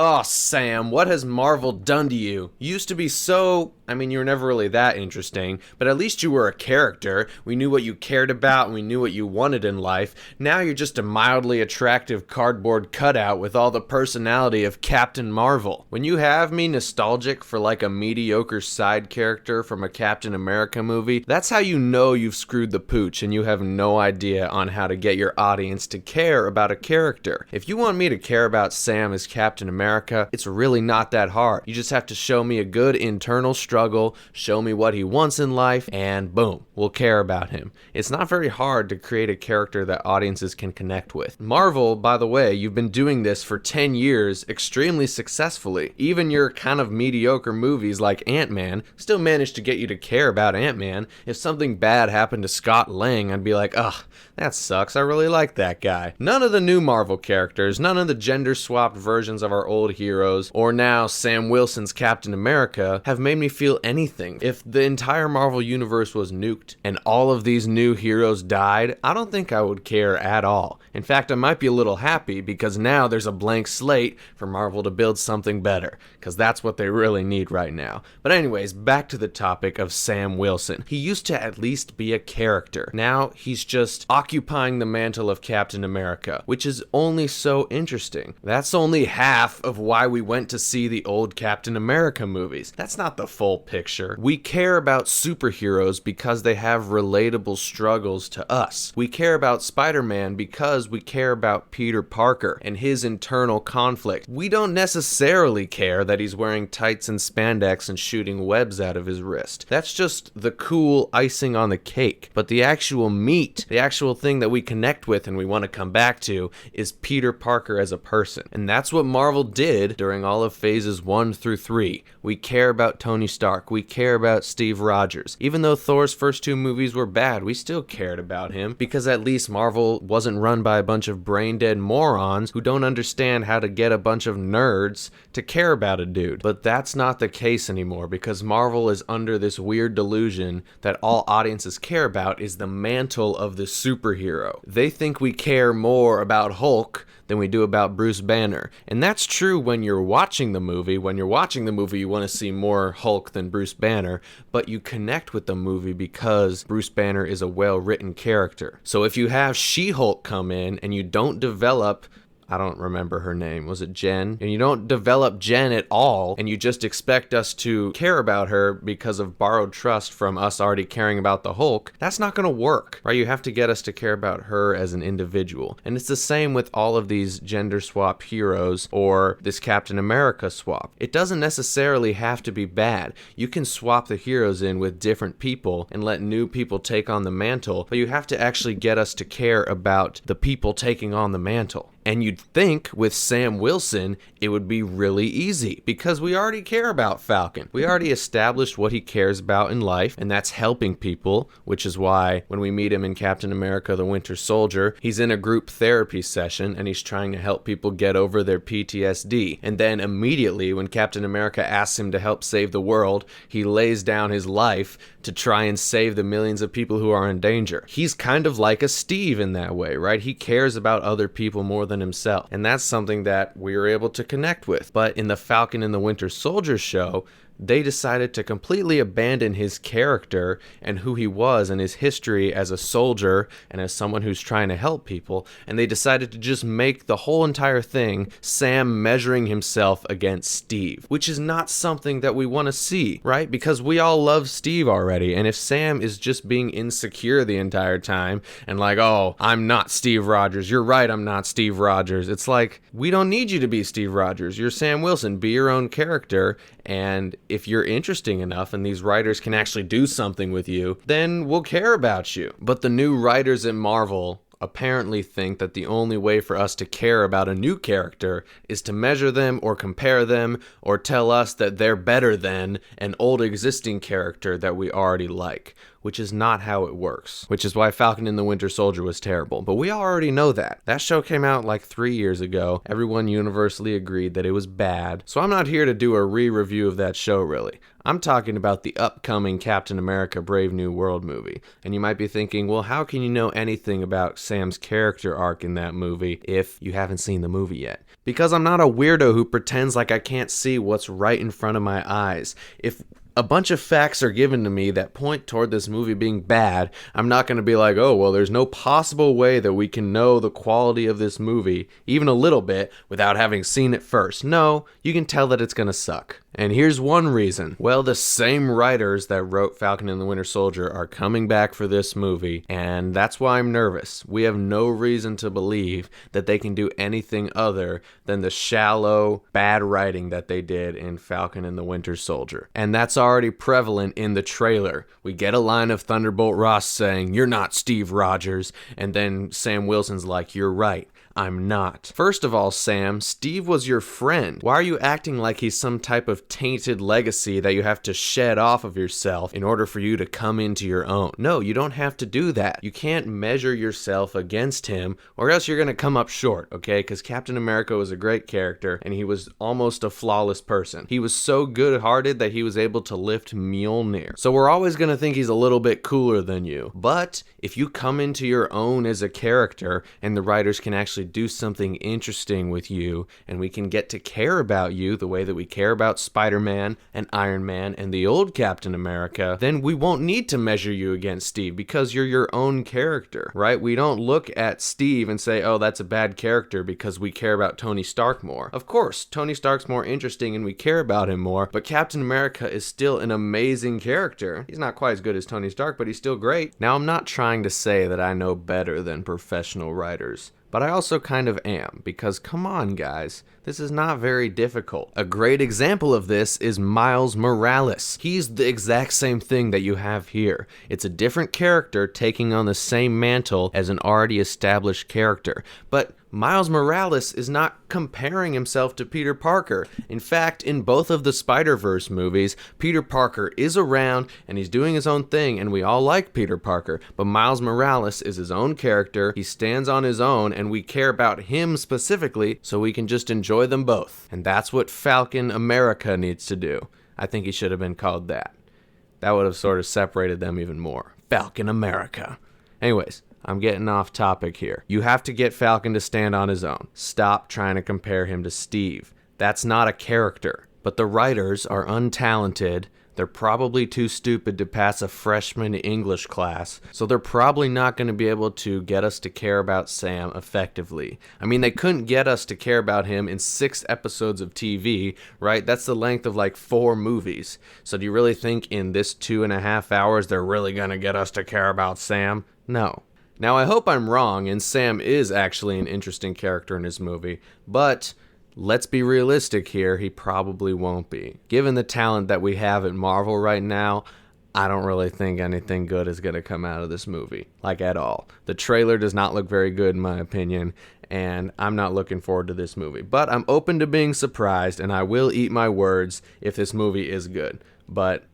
Oh, Sam, what has Marvel done to you? You used to be so... you were never really that interesting, but at least you were a character. We knew what you cared about and we knew what you wanted in life. Now you're just a mildly attractive cardboard cutout with all the personality of Captain Marvel. When you have me nostalgic for like a mediocre side character from a Captain America movie, that's how you know you've screwed the pooch and you have no idea on how to get your audience to care about a character. If you want me to care about Sam as Captain America, it's really not that hard. You just have to show me a good internal struggle, show me what he wants in life, and boom, we'll care about him. It's not very hard to create a character that audiences can connect with. Marvel, by the way, you've been doing this for 10 years extremely successfully. Even your kind of mediocre movies like Ant-Man still managed to get you to care about Ant-Man. If something bad happened to Scott Lang, I'd be like, ugh, that sucks, I really like that guy. None of the new Marvel characters, none of the gender-swapped versions of our old heroes, or now Sam Wilson's Captain America, have made me feel anything. If the entire Marvel universe was nuked and all of these new heroes died, I don't think I would care at all. In fact, I might be a little happy because now there's a blank slate for Marvel to build something better, because that's what they really need right now. But anyways, back to the topic of Sam Wilson. He used to at least be a character. Now he's just occupying the mantle of Captain America, which is only so interesting. That's only half of why we went to see the old Captain America movies. That's not the full picture. We care about superheroes because they have relatable struggles to us. We care about Spider-Man because we care about Peter Parker and his internal conflict. We don't necessarily care that he's wearing tights and spandex and shooting webs out of his wrist. That's just the cool icing on the cake. But the actual meat, the actual thing that we connect with and we want to come back to, is Peter Parker as a person. And that's what Marvel did during all of phases 1 through 3. We care about Tony Stark. We care about Steve Rogers. Even though Thor's first 2 movies were bad, we still cared about him because at least Marvel wasn't run by a bunch of brain-dead morons who don't understand how to get a bunch of nerds to care about a dude. But that's not the case anymore because Marvel is under this weird delusion that all audiences care about is the mantle of the superhero. They think we care more about Hulk than we do about Bruce Banner. And that's true when you're watching the movie. When you're watching the movie, you want to see more Hulk than Bruce Banner, but you connect with the movie because Bruce Banner is a well-written character. So if you have She-Hulk come in and you don't develop, I don't remember her name. Was it Jen? And you don't develop Jen at all, and you just expect us to care about her because of borrowed trust from us already caring about the Hulk, that's not going to work, right? You have to get us to care about her as an individual. And it's the same with all of these gender swap heroes or this Captain America swap. It doesn't necessarily have to be bad. You can swap the heroes in with different people and let new people take on the mantle, but you have to actually get us to care about the people taking on the mantle. And you'd think with Sam Wilson, it would be really easy because we already care about Falcon. We already established what he cares about in life, and that's helping people, which is why when we meet him in Captain America: The Winter Soldier, he's in a group therapy session and he's trying to help people get over their PTSD. And then immediately when Captain America asks him to help save the world, he lays down his life to try and save the millions of people who are in danger. He's kind of like a Steve in that way, right? He cares about other people more than himself. And that's something that we were able to connect with. But in the Falcon and the Winter Soldier show, they decided to completely abandon his character and who he was and his history as a soldier and as someone who's trying to help people, and they decided to just make the whole entire thing Sam measuring himself against Steve, which is not something that we want to see, right? Because we all love Steve already, and if Sam is just being insecure the entire time and like, oh, I'm not Steve Rogers, you're right, I'm not Steve Rogers, it's like, we don't need you to be Steve Rogers, you're Sam Wilson, be your own character. And if you're interesting enough and these writers can actually do something with you, then we'll care about you. But the new writers at Marvel apparently think that the only way for us to care about a new character is to measure them or compare them or tell us that they're better than an old existing character that we already like, which is not how it works. Which is why Falcon and the Winter Soldier was terrible. But we already know that. That show came out like 3 years ago. Everyone universally agreed that it was bad. So I'm not here to do a re-review of that show, really. I'm talking about the upcoming Captain America Brave New World movie. And you might be thinking, well, how can you know anything about Sam's character arc in that movie if you haven't seen the movie yet? Because I'm not a weirdo who pretends like I can't see what's right in front of my eyes. If a bunch of facts are given to me that point toward this movie being bad, I'm not going to be like, oh, well, there's no possible way that we can know the quality of this movie, even a little bit, without having seen it first. No, you can tell that it's going to suck. And here's one reason. Well, the same writers that wrote Falcon and the Winter Soldier are coming back for this movie, and that's why I'm nervous. We have no reason to believe that they can do anything other than the shallow, bad writing that they did in Falcon and the Winter Soldier. And that's already prevalent in the trailer. We get a line of Thunderbolt Ross saying, "You're not Steve Rogers," and then Sam Wilson's like, "You're right. I'm not." First of all, Sam, Steve was your friend. Why are you acting like he's some type of tainted legacy that you have to shed off of yourself in order for you to come into your own? No, you don't have to do that. You can't measure yourself against him, or else you're going to come up short, okay? Because Captain America was a great character, and he was almost a flawless person. He was so good-hearted that he was able to lift Mjolnir. So we're always going to think he's a little bit cooler than you. But if you come into your own as a character, and the writers can actually do something interesting with you, and we can get to care about you the way that we care about Spider-Man and Iron Man and the old Captain America, then we won't need to measure you against Steve because you're your own character, right? We don't look at Steve and say, oh, that's a bad character because we care about Tony Stark more. Of course, Tony Stark's more interesting and we care about him more, but Captain America is still an amazing character. He's not quite as good as Tony Stark, but he's still great. Now, I'm not trying to say that I know better than professional writers, but I also kind of am, because come on guys, this is not very difficult. A great example of this is Miles Morales. He's the exact same thing that you have here. It's a different character taking on the same mantle as an already established character, but Miles Morales is not comparing himself to Peter Parker. In fact, in both of the Spider-Verse movies, Peter Parker is around and he's doing his own thing, and we all like Peter Parker, but Miles Morales is his own character, he stands on his own, and we care about him specifically, so we can just enjoy them both. And that's what Falcon America needs to do. I think he should have been called that. That would have sort of separated them even more. Falcon America. Anyways, I'm getting off topic here. You have to get Falcon to stand on his own. Stop trying to compare him to Steve. That's not a character. But the writers are untalented. They're probably too stupid to pass a freshman English class, so they're probably not going to be able to get us to care about Sam effectively. I mean, they couldn't get us to care about him in 6 episodes of TV, right? That's the length of like 4 movies. So do you really think in this 2.5 hours they're really going to get us to care about Sam? No. Now, I hope I'm wrong, and Sam is actually an interesting character in his movie, but let's be realistic here, he probably won't be. Given the talent that we have at Marvel right now, I don't really think anything good is going to come out of this movie, like at all. The trailer does not look very good in my opinion, and I'm not looking forward to this movie. But I'm open to being surprised, and I will eat my words if this movie is good. But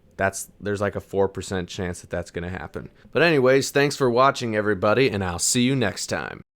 there's like a 4% chance that that's going to happen. But anyways, thanks for watching everybody, and I'll see you next time.